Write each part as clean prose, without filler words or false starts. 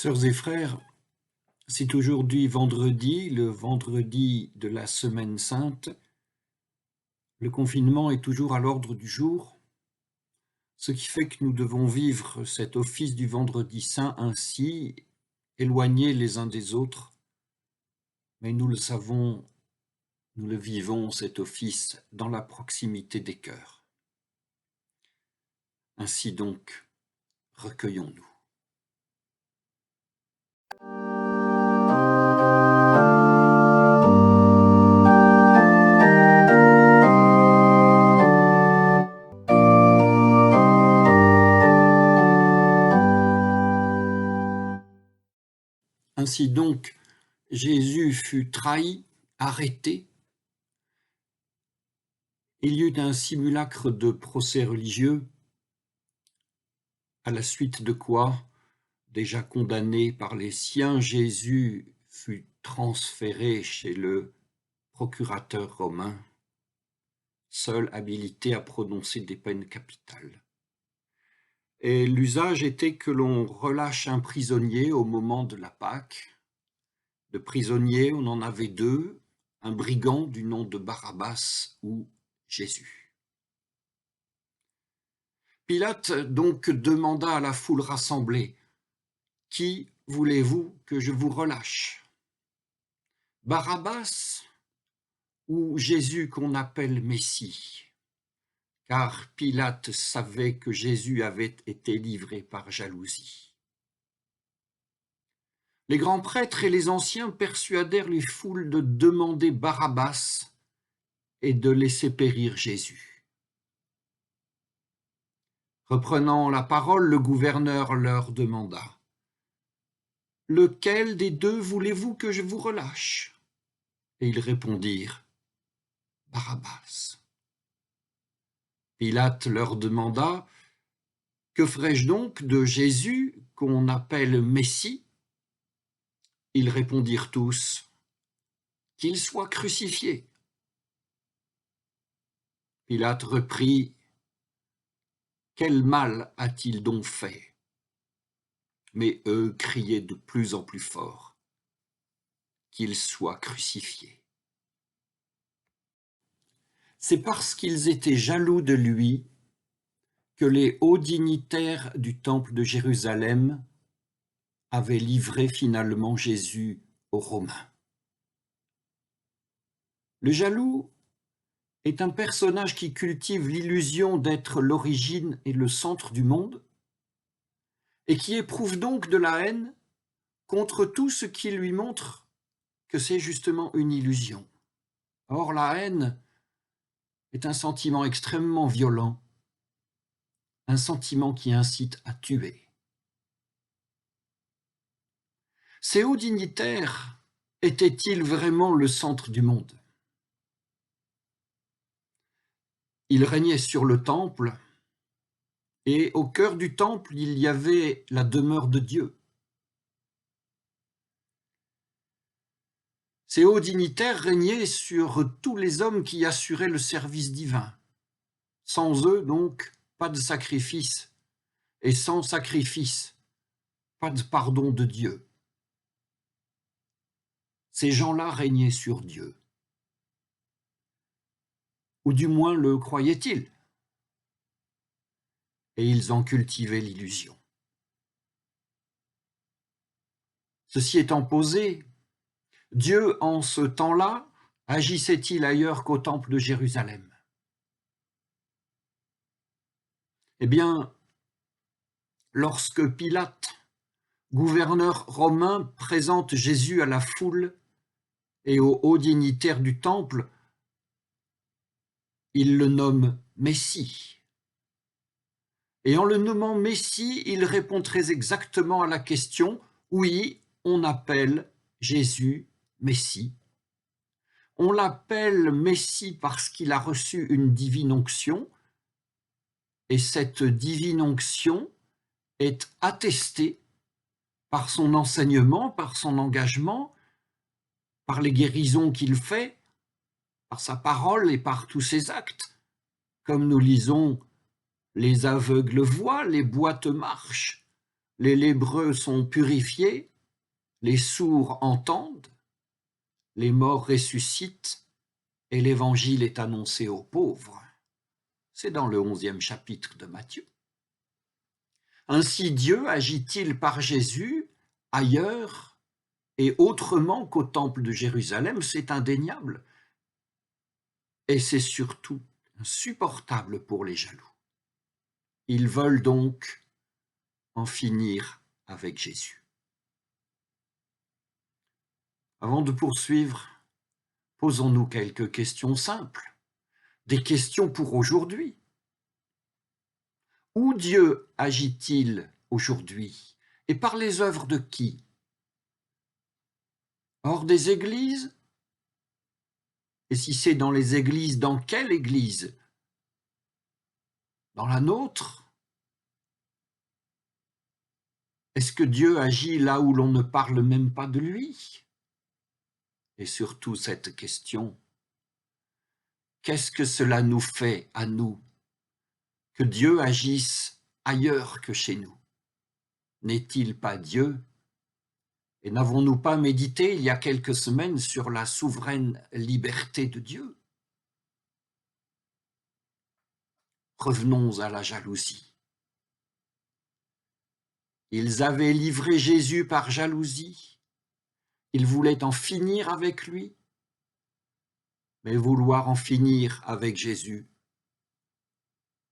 Sœurs et frères, c'est aujourd'hui vendredi, le vendredi de la Semaine Sainte. Le confinement est toujours à l'ordre du jour, ce qui fait que nous devons vivre cet office du vendredi saint ainsi, éloignés les uns des autres. Mais nous le savons, nous le vivons, cet office, dans la proximité des cœurs. Ainsi donc, recueillons-nous. Ainsi donc, Jésus fut trahi, arrêté. Il y eut un simulacre de procès religieux, à la suite de quoi, déjà condamné par les siens, Jésus fut transféré chez le procurateur romain, seul habilité à prononcer des peines capitales. Et l'usage était que l'on relâche un prisonnier au moment de la Pâque. De prisonniers, on en avait deux, un brigand du nom de Barabbas ou Jésus. Pilate donc demanda à la foule rassemblée: « Qui voulez-vous que je vous relâche ? Barabbas ou Jésus qu'on appelle Messie ?» Car Pilate savait que Jésus avait été livré par jalousie. Les grands prêtres et les anciens persuadèrent les foules de demander Barabbas et de laisser périr Jésus. Reprenant la parole, le gouverneur leur demanda: « Lequel des deux voulez-vous que je vous relâche ? » Et ils répondirent: « Barabbas. » Pilate leur demanda: « Que ferai-je donc de Jésus qu'on appelle Messie ? » Ils répondirent tous: « Qu'il soit crucifié. » Pilate reprit: « Quel mal a-t-il donc fait ? » Mais eux criaient de plus en plus fort: « Qu'il soit crucifié. » C'est parce qu'ils étaient jaloux de lui que les hauts dignitaires du temple de Jérusalem avaient livré finalement Jésus aux Romains. Le jaloux est un personnage qui cultive l'illusion d'être l'origine et le centre du monde, et qui éprouve donc de la haine contre tout ce qui lui montre que c'est justement une illusion. Or, la haine est un sentiment extrêmement violent, un sentiment qui incite à tuer. Ces hauts dignitaires étaient-ils vraiment le centre du monde ? Ils régnaient sur le temple, et au cœur du temple, il y avait la demeure de Dieu. Ces hauts dignitaires régnaient sur tous les hommes qui assuraient le service divin. Sans eux, donc, pas de sacrifice, et sans sacrifice, pas de pardon de Dieu. Ces gens-là régnaient sur Dieu. Ou du moins le croyaient-ils, et ils en cultivaient l'illusion. Ceci étant posé, Dieu, en ce temps-là, agissait-il ailleurs qu'au temple de Jérusalem ? Eh bien, lorsque Pilate, gouverneur romain, présente Jésus à la foule et aux hauts dignitaires du temple, il le nomme Messie. Et en le nommant Messie, il répond très exactement à la question: oui, on appelle Jésus Messie. On l'appelle Messie parce qu'il a reçu une divine onction, et cette divine onction est attestée par son enseignement, par son engagement, par les guérisons qu'il fait, par sa parole et par tous ses actes. Comme nous lisons: les aveugles voient, les boiteux marchent, les lépreux sont purifiés, les sourds entendent, les morts ressuscitent et l'évangile est annoncé aux pauvres. C'est dans le 11e chapitre de Matthieu. Ainsi Dieu agit-il par Jésus ailleurs et autrement qu'au temple de Jérusalem, c'est indéniable. Et c'est surtout insupportable pour les jaloux. Ils veulent donc en finir avec Jésus. Avant de poursuivre, posons-nous quelques questions simples, des questions pour aujourd'hui. Où Dieu agit-il aujourd'hui et par les œuvres de qui? Hors des églises? Et si c'est dans les églises, dans quelle église? Dans la nôtre? Est-ce que Dieu agit là où l'on ne parle même pas de lui? Et surtout cette question, qu'est-ce que cela nous fait à nous que Dieu agisse ailleurs que chez nous? N'est-il pas Dieu? Et n'avons-nous pas médité il y a quelques semaines sur la souveraine liberté de Dieu? Revenons à la jalousie. Ils avaient livré Jésus par jalousie. Ils voulaient en finir avec lui. Mais vouloir en finir avec Jésus,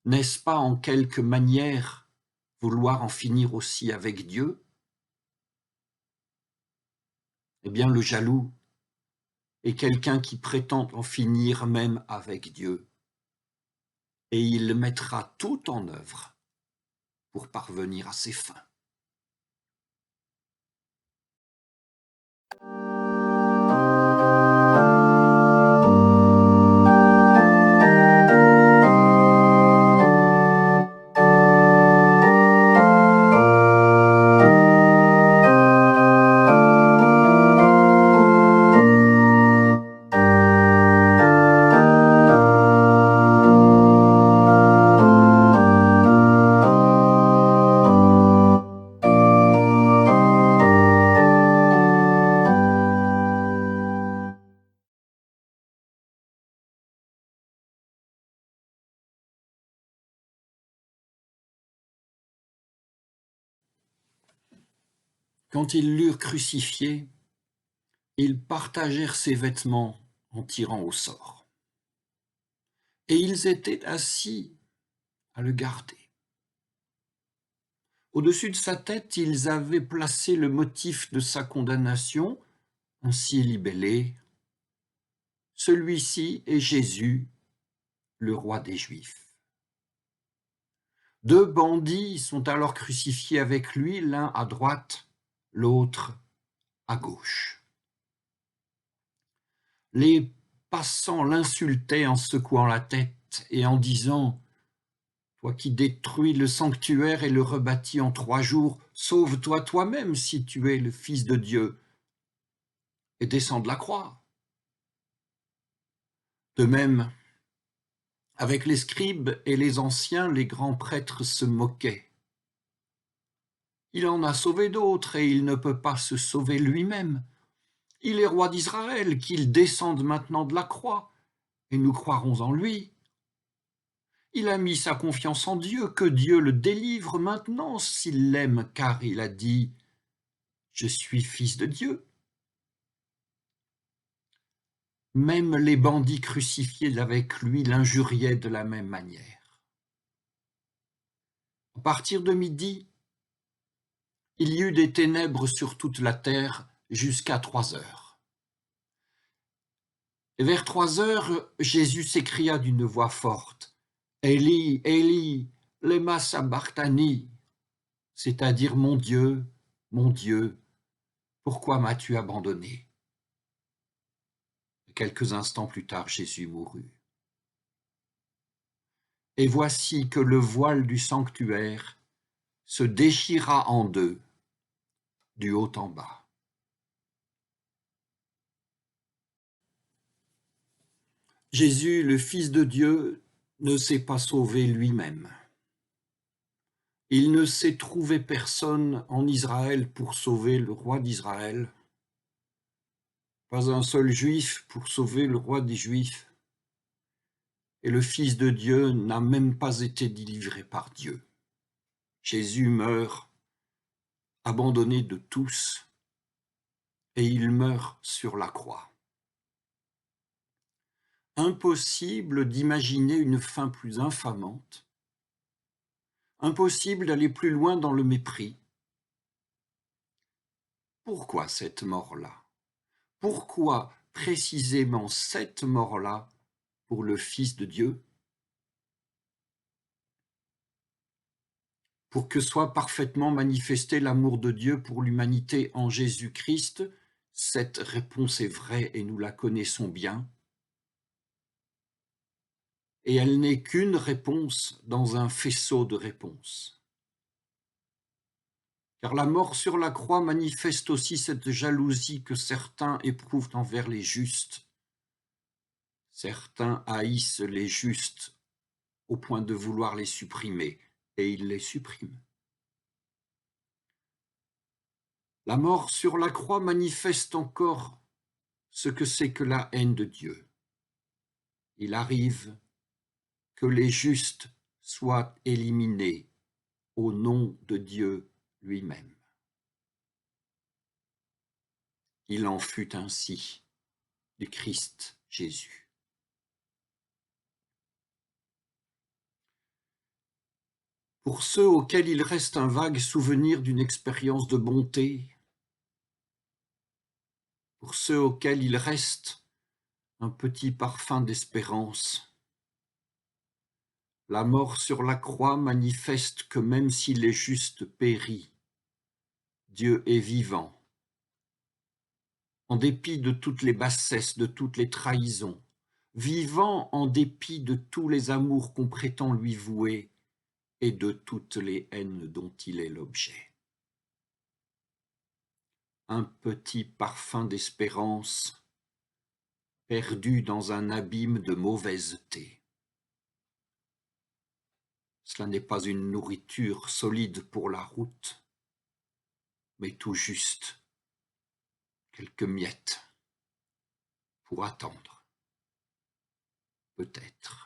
n'est-ce pas en quelque manière vouloir en finir aussi avec Dieu? Eh bien, le jaloux est quelqu'un qui prétend en finir même avec Dieu. Et il mettra tout en œuvre pour parvenir à ses fins. Quand ils l'eurent crucifié, ils partagèrent ses vêtements en tirant au sort. Et ils étaient assis à le garder. Au-dessus de sa tête, ils avaient placé le motif de sa condamnation, ainsi libellé. Celui-ci est Jésus, le roi des Juifs. Deux bandits sont alors crucifiés avec lui, l'un à droite, l'autre à gauche. Les passants l'insultaient en secouant la tête et en disant « Toi qui détruis le sanctuaire et le rebâtis en 3 jours, sauve-toi toi-même si tu es le Fils de Dieu et descends de la croix. » De même, avec les scribes et les anciens, les grands prêtres se moquaient. Il en a sauvé d'autres et il ne peut pas se sauver lui-même. Il est roi d'Israël, qu'il descende maintenant de la croix, et nous croirons en lui. Il a mis sa confiance en Dieu, que Dieu le délivre maintenant s'il l'aime, car il a dit « Je suis fils de Dieu ». Même les bandits crucifiés avec lui l'injuriaient de la même manière. À partir de midi, il y eut des ténèbres sur toute la terre jusqu'à 3 heures. Et vers 3 heures, Jésus s'écria d'une voix forte, « Élie, Élie, lema sabachthani », c'est-à-dire « Mon Dieu, pourquoi m'as-tu abandonné ?» Quelques instants plus tard, Jésus mourut. Et voici que le voile du sanctuaire se déchira en deux, du haut en bas. Jésus, le Fils de Dieu, ne s'est pas sauvé lui-même. Il ne s'est trouvé personne en Israël pour sauver le roi d'Israël, pas un seul juif pour sauver le roi des Juifs, et le Fils de Dieu n'a même pas été délivré par Dieu. Jésus meurt, abandonné de tous, et il meurt sur la croix. Impossible d'imaginer une fin plus infamante, impossible d'aller plus loin dans le mépris. Pourquoi cette mort-là? Pourquoi précisément cette mort-là pour le Fils de Dieu? Pour que soit parfaitement manifesté l'amour de Dieu pour l'humanité en Jésus-Christ, cette réponse est vraie et nous la connaissons bien. Et elle n'est qu'une réponse dans un faisceau de réponses. Car la mort sur la croix manifeste aussi cette jalousie que certains éprouvent envers les justes. Certains haïssent les justes au point de vouloir les supprimer, et ils les suppriment. La mort sur la croix manifeste encore ce que c'est que la haine de Dieu. Il arrive que les justes soient éliminés au nom de Dieu lui-même. Il en fut ainsi du Christ Jésus. Pour ceux auxquels il reste un vague souvenir d'une expérience de bonté, pour ceux auxquels il reste un petit parfum d'espérance, la mort sur la croix manifeste que même si les justes périssent, Dieu est vivant. En dépit de toutes les bassesses, de toutes les trahisons, vivant en dépit de tous les amours qu'on prétend lui vouer et de toutes les haines dont il est l'objet. Un petit parfum d'espérance perdu dans un abîme de mauvaiseté. Cela n'est pas une nourriture solide pour la route, mais tout juste quelques miettes pour attendre, peut-être.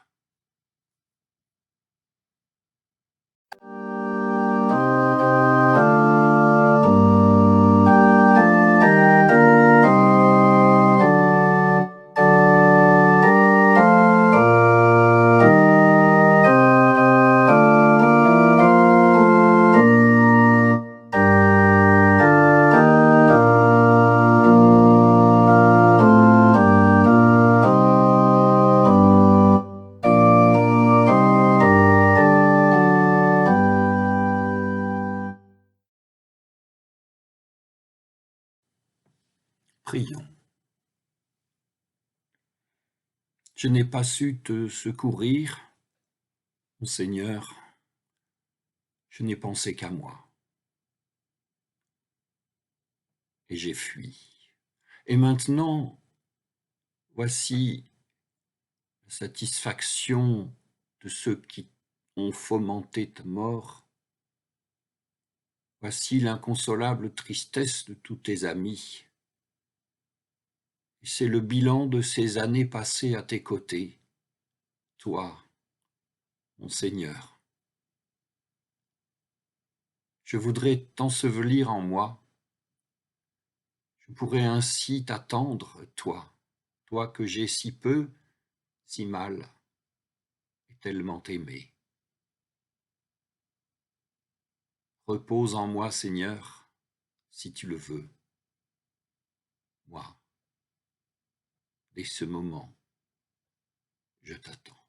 Prions. Je n'ai pas su te secourir, mon Seigneur, je n'ai pensé qu'à moi. Et j'ai fui. Et maintenant, voici la satisfaction de ceux qui ont fomenté ta mort. Voici l'inconsolable tristesse de tous tes amis. Et c'est le bilan de ces années passées à tes côtés, toi, mon Seigneur. Je voudrais t'ensevelir en moi. Je pourrais ainsi t'attendre, toi que j'ai si peu, si mal, et tellement aimé. Repose en moi, Seigneur, si tu le veux. Moi, dès ce moment, je t'attends.